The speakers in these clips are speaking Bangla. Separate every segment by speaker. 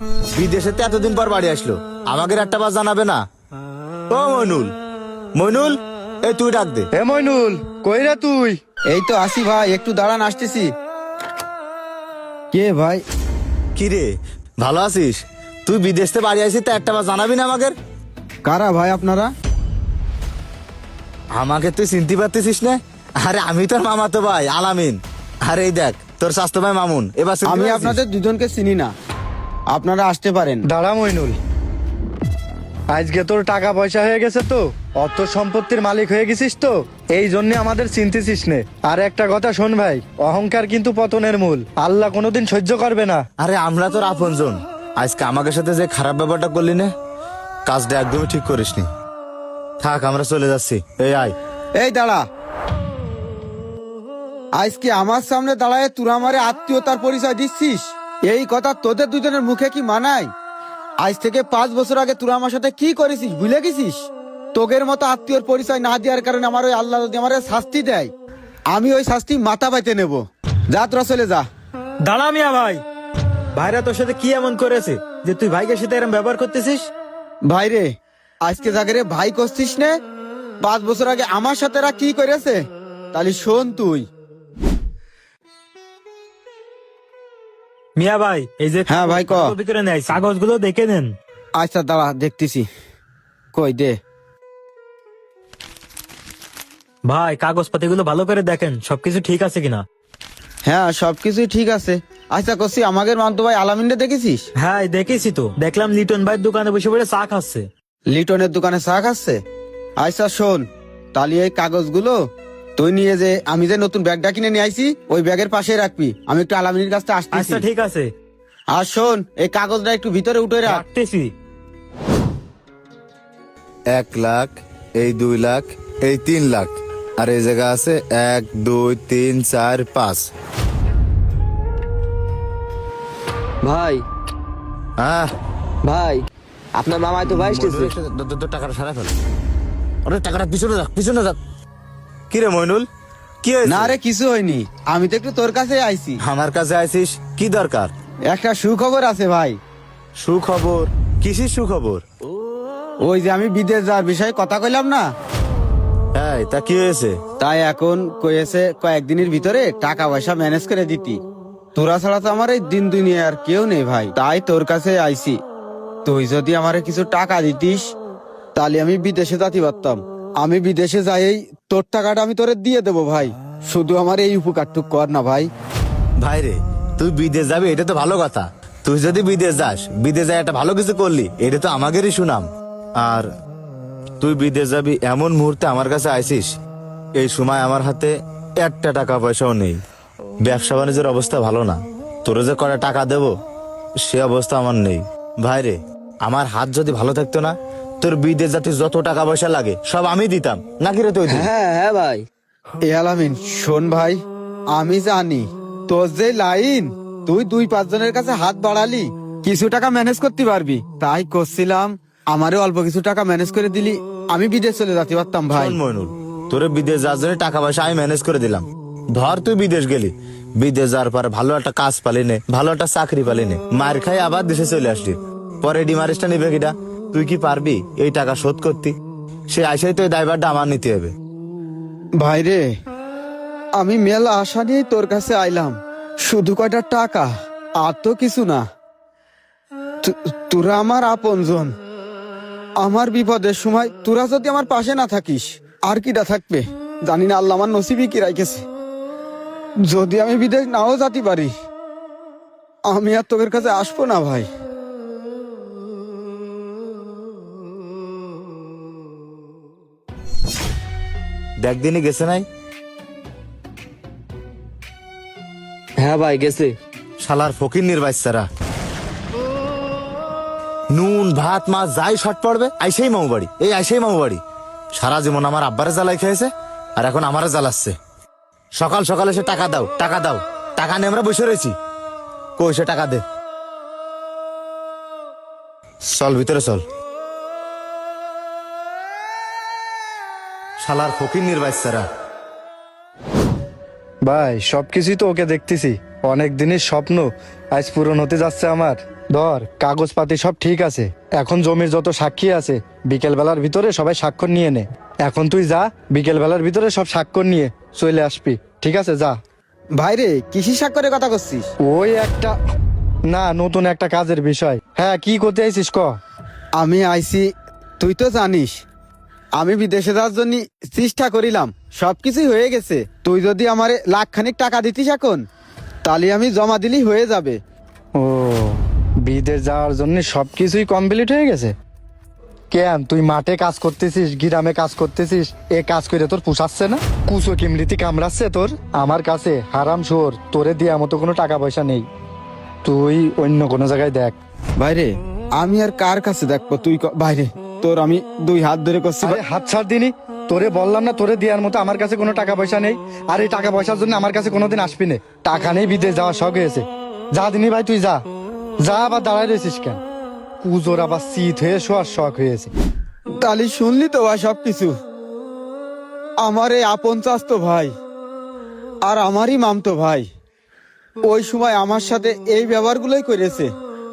Speaker 1: বিদেশে তো এতদিন পর বাড়ি আসলো, আমাকে একটা বার জানাবে না? ও মইনুল, মইনুল, এই তুই ডাক দে।
Speaker 2: এ মইনুল, কই রে তুই?
Speaker 3: এই তো আসি ভাই, একটু দাঁড়ান, আসতেছি। কে ভাই?
Speaker 1: কি রে, ভালো আছিস? তুই বিদেশ থেকে বাড়ি আসিস তা একটা বার জানাবি না আমাকে?
Speaker 3: কারা ভাই আপনারা?
Speaker 1: আমাকে তুই চিনতে পারতেছিস না? আরে আমি তোর মামাতো ভাই আলামিন। আরে এই দেখ তোর স্বাস্থ্য ভাই মামুন। এবার চিনতে
Speaker 3: আমি
Speaker 1: পারছিস?
Speaker 3: আপনাদের দুজনকে চিনি না, আপনারা আসতে পারেন।
Speaker 2: দাঁড়া মইনুল, আজকে তোর টাকা পয়সা হয়ে গেছে তো, অর্থ সম্পত্তির মালিক হয়ে গেছিস তো, এই জন্য আমাদের চিনতেছিস নে। আর একটা কথা শোন ভাই, অহংকার কিন্তু পতনের মূল, আল্লাহ কোনোদিন সহ্য করবে না।
Speaker 1: আরে আমরা তোর আপনজন, আজকে আমাকে সাথে যে খারাপ ব্যাপারটা করলি না, কাজটা একদমই ঠিক করিসনি। থাক, আমরা চলে যাচ্ছি। এই আয়।
Speaker 3: এই দাঁড়া, আজকে আমার সামনে দাঁড়ায় তোরা আমারে আত্মীয়তার পরিচয় দিচ্ছিস? এই কথা তোদের দুজনের মুখে কি মানায়? আজ থেকে 5 বছর আগে তোরা আমার সাথে কি করেছিস ভুলে গেছিস? তোগের মতো আত্মীয়র পরিচয় না দেওয়ার কারণে আমার ওই আল্লাহ যদি আমার শাস্তি দেয়, আমি ওই শাস্তি মাথা পাইতে নেব। যা তোরা চলে যা।
Speaker 4: দাঁড়া মিয়া ভাই, ভাইরা তোর সাথে কি এমন করেছে যে তুই ভাইকে সাথে এরকম ব্যবহার করতেছিস?
Speaker 3: ভাই রে, আজকে জাগরে ভাই করছিস নে? 5 বছর আগে আমার সাথে এরা কি করেছে তাহলে শোন তুই।
Speaker 4: মিয়া ভাই, এই যে
Speaker 3: হ্যাঁ ভাই, ক।
Speaker 4: কপি করে নেয়, কাগজগুলো দেখে নেন।
Speaker 3: আচ্ছা দাঁড়া, দেখতেছি। কই দে।
Speaker 4: ভাই কাগজপাতিগুলো ভালো করে দেখেন, সবকিছু ঠিক আছে কিনা।
Speaker 3: হ্যাঁ, সবকিছুই ঠিক আছে। আচ্ছা কসি, আমাদের মানতো ভাই আলামিনটা দেখেছিস?
Speaker 4: হ্যাঁ দেখেছি তো, দেখলাম লিটন ভাইয়ের দোকানে বসে বসে চা খাচ্ছে।
Speaker 3: লিটনের দোকানে চা খাচ্ছে? আচ্ছা শোন, তাহলে এই কাগজগুলো তুই নিয়ে যে আমি যে নতুন ব্যাগটা কিনে নিয়ে আইছি ওই ব্যাগের পাশে রাখবি। আমি একটু আলামিনের কাছে আসতেছি।
Speaker 4: আচ্ছা ঠিক আছে,
Speaker 3: আর শোন, এই কাগজটা একটু ভিতরে উঠে রাখ।
Speaker 4: রাখতেছি।
Speaker 1: 1 লাখ, এই 2 লাখ, এই 3 লাখ, আর এই জায়গা আছে 1 2 3 4 5।
Speaker 5: ভাই
Speaker 1: হ্যাঁ
Speaker 5: ভাই, আপনার মামাই তো ভাই এসেছে।
Speaker 1: টাকাটা সারা ফেল। আরে টাকাটা পিছনে রাখ, পিছনে রাখ। কি রে মইনুল, কি হয়েছে?
Speaker 3: না রে, কিছু হয়নি, আমি তো একটু তোর কাছে আইছি।
Speaker 1: আমার কাছে আইছিস কি দরকার?
Speaker 3: একটা সুখবর আছে ভাই।
Speaker 1: সুখবর? কিসের সুখবর?
Speaker 3: ওই যে আমি বিদেশ যাওয়ার বিষয়ে কথা কইলাম না,
Speaker 1: এই তা কি হয়েছে?
Speaker 3: তাই এখন কয়েছে কয়েকদিনের ভিতরে টাকা পয়সা ম্যানেজ করে দিতি। তোরা ছাড়া তো আমার এই দিন দুনিয়া আর কেউ নেই ভাই, তাই তোর কাছে আইছি। তুই যদি আমারে কিছু টাকা দিতিস তাহলে আমি বিদেশে যেতে পারতাম। আমি বিদেশে যাই, তোর টাকাটা আমি তোরে দিয়ে দেবো ভাই। শুধু আমার এই উপকারটুক কর না ভাই।
Speaker 1: ভাই রে, তুই বিদেশ যাবি এটা তো ভালো কথা। তুই যদি বিদেশ যাস, বিদেশ যায় একটা ভালো কিছু করলি, এটা তো আমাদেরই সুনাম। আর তুই বিদেশ যাবি এমন মুহূর্তে আমার কাছে আইসিস, এই সময় আমার হাতে একটা টাকা পয়সাও নেই। ব্যবসা বাণিজ্যের অবস্থা ভালো না, তোরে যে কটা টাকা দেব সে অবস্থা আমার নেই। ভাই রে, আমার হাত যদি ভালো থাকতো না, তোর বিদেশ যাতে যত টাকা পয়সা লাগে সব আমি দিতাম, নাকি রে তুই?
Speaker 5: হ্যাঁ হ্যাঁ ভাই,
Speaker 3: এ আলামিন শোন ভাই, আমি জানি তোর যে লাইন, তুই 2-5 জনের কাছে হাত বাড়ালি কিছু টাকা ম্যানেজ করতে পারবি, তাই করছিলাম আমারে অল্প কিছু টাকা ম্যানেজ করে দিলি, আমি বিদেশ চলে যেতে পারতাম ভাই।
Speaker 1: শোন মইনুল, তোরে বিদেশ যাওয়ার জন্য টাকা পয়সা আমি ম্যানেজ করে দিলাম। ধর তুই বিদেশ গেলি, বিদেশ যাওয়ার পর ভালো একটা কাজ পালি নে, ভালো একটা চাকরি পালি নে, মার খাই আবার দেশে চলে আসলি, পরে ডিমারেজটা নিবে কিটা? তুই কি পারবি এই টাকা শোধ করতি? সে আইসাই তো এই দায়ভারটা আমার নিতে হবে।
Speaker 3: ভাই রে, আমি মেলা আশা নিয়ে তোর কাছে আইলাম, শুধু কয়টা টাকা, আর তো কিছু না। তোরা আমার আপনজন, আমার বিপদের সময় তোরা যদি আমার পাশে না থাকিস আর কিটা থাকবে জানি না। আল্লাহ আমার নসিবই কি রাখেছে, যদি আমি বিদেশ নাও যেতে পারি আমি আর তোদের কাছে আসবো না ভাই।
Speaker 1: দেখ দিনই গেছে নাই?
Speaker 5: হ্যাঁ ভাই গেছে।
Speaker 1: শালার ফকিন্নির বাচ্চারা, নুন ভাত মাছ যাই শর্ট পড়বে আইসেই মামু বাড়ি, এই আইসেই মামু বাড়ি। সারা জীবন আমার আব্বারে জ্বালাই খেয়েছে, আর এখন আমারে জ্বালাচ্ছে। সকাল সকাল এসে টাকা দাও, টাকা দাও, টাকা নিয়ে আমরা বসে রয়েছি। কই সে টাকা দে। চল ভিতরে চল। শালার ফকিন্নির বাচ্চারা।
Speaker 2: ভাই সবকিছুই তো ওকে দেখতেছি, অনেক দিনের স্বপ্ন আজ পূরণ হতে যাচ্ছে আমার। ধর কাগজপাতি সব ঠিক আছে, এখন জমির যত সাক্ষী আছে বিকেল বেলার ভিতরে সবাই স্বাক্ষর নিয়ে নে। এখন তুই যা, বিকেল বেলার ভিতরে সব স্বাক্ষর নিয়ে চলে আসবি, ঠিক আছে? যা।
Speaker 3: ভাইরে কৃষি স্বাক্ষরের কথা করছিস?
Speaker 2: ওই একটা না, নতুন একটা কাজের বিষয়। হ্যাঁ, কি করতে আইছিস ক?
Speaker 3: আমি আইছি, তুই তো জানিস আমি বিদেশে যাওয়ার জন্য চেষ্টা করিলাম, সবকিছুই হয়ে গেছে। তুই যদি আমারে লাখখানিক টাকা দিতিস এখন, তাহলে আমি জমা দিলেই হয়ে যাবে।
Speaker 2: ও, বিদেশ যাওয়ার জন্য সবকিছুই কমপ্লিট হয়ে গেছে? কেন তুই মাঠে কাজ করতেছিস, গ্রামে কাজ করতেছিস, এ কাজ করে তোর পোষাচ্ছে না? কুচো কিমলিতি কামড়াচ্ছে তোর? আমার কাছে হারাম শোর, তোরে দেওয়ার মতো কোনো টাকা পয়সা নেই, তুই অন্য কোনো জায়গায় দেখ।
Speaker 3: ভাইরে আমি আর কার কাছে দেখবো, তুই ভাইরে তোর আমি 2 হাত ধরে করছি।
Speaker 2: আরে হাত ছাড় দিনি, তোরে বললাম না তোরে দেওয়ার মতো আমার কাছে কোনো টাকা পয়সা নেই, আর এই টাকা পয়সার জন্য আমার কাছে কোনোদিন আসবি না। টাকা নেই, বিদেশ যাওয়ার শখ হয়েছে, যা দিনি ভাই তুই যা। যা, আবার দাঁড়ায় রয়েছিস কেন? কুজোর আবার শীত হয়ে শোয়ার শখ হয়েছে।
Speaker 3: তাহলে শুনলি তো ভাই সবকিছু। আমার এই আপন চাস্তো ভাই আর আমারই মামতো ভাই ওই সময় আমার সাথে এই ব্যবহারগুলোই করেছে।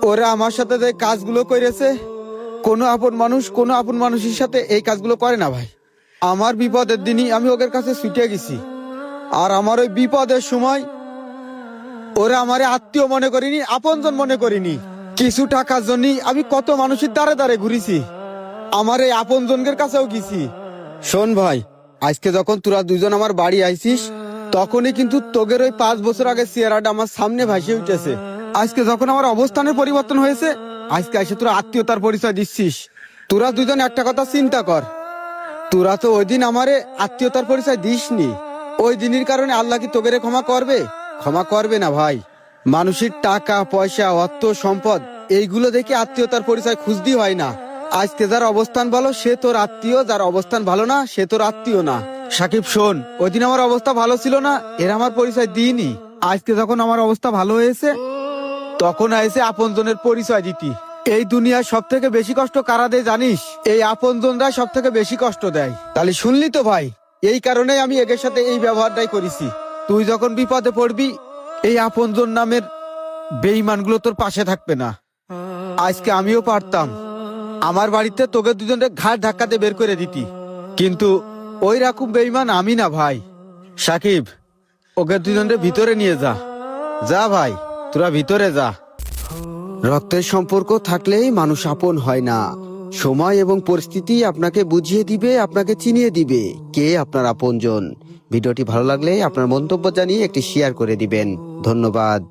Speaker 3: ওরা আমার সাথে যে কাজগুলো করেছে, কোনো আপন মানুষের সাথে এই কাজগুলো করে না ভাই। আমার বিপদের দিনই আমি ওদের কাছে ছুটে গেছি, আর আমার ওই বিপদের সময় ওরা আমারে আত্মীয় মনে করিনি, আপনজন মনে করিনি। কিছু টাকার জন্যই আমি কত মানুষের দ্বারে দ্বারে ঘুরেছি, আমার এই আপনজনদের কাছেও গেছি। শোন ভাই, আজকে যখন তোরা দুজন আমার বাড়ি আইছিস, তখনই কিন্তু তোদের ওই 5 বছর আগে চেহারাটা আমার সামনে ভাসে উঠেছে। আজকে যখন আমার অবস্থানের পরিবর্তন হয়েছে, আজকে এসে তোরা আত্মীয়তার পরিচয় দিচ্ছিস। তোরা দুজন একটা কথা চিন্তা কর, তোরা তো ওই দিন আমারে আত্মীয়তার পরিচয় দিসনি। ওই দিনের কারণে আল্লাহ কি তোকে ক্ষমা করবে? ক্ষমা করবে না ভাই। মানুষের টাকা পয়সা, অর্থ সম্পদ, এইগুলো দেখে আত্মীয়তার পরিচয় খুঁজতেই হয় না। আজকে যার অবস্থান ভালো সে তোর আত্মীয়, যার অবস্থান ভালো না সে তোর আত্মীয় না। সাকিব শোন, ওই দিন আমার অবস্থা ভালো ছিল না, এর আমার পরিচয় দিইনি। আজকে যখন আমার অবস্থা ভালো হয়েছে, তখন আইসে আপনজনের পরিচয় দিতি। এই দুনিয়ার সব থেকে বেশি কষ্ট কারা দেয় জানিস? এই আপনজনরা সব থেকে বেশি কষ্ট দেয়। তাহলে শুনলি তো ভাই, এই কারণেই আমি এদের সাথে এই ব্যবহারটাই করেছি। তুই যখন বিপদে পড়বি, এই আপনজন নামের বেঈমানগুলো তোর পাশে থাকবে না। আজকে আমিও পারতাম আমার বাড়িতে তোকে দুজনের ঘাট ধাক্কাতে বের করে দিতি, কিন্তু ওই রকম বেঈমান আমি না ভাই। সাকিব, ওকে দুজনের ভিতরে নিয়ে যা। যা ভাই, তোরা ভিতরে যা। রক্তের সম্পর্ক থাকলেই মানুষ আপন হয় না, সময় এবং পরিস্থিতি আপনাকে বুঝিয়ে দিবে, আপনাকে চিনিয়ে দিবে কে আপনার আপনজন। ভিডিওটি ভালো লাগলে আপনার মন্তব্য জানিয়ে একটি শেয়ার করে দিবেন। ধন্যবাদ।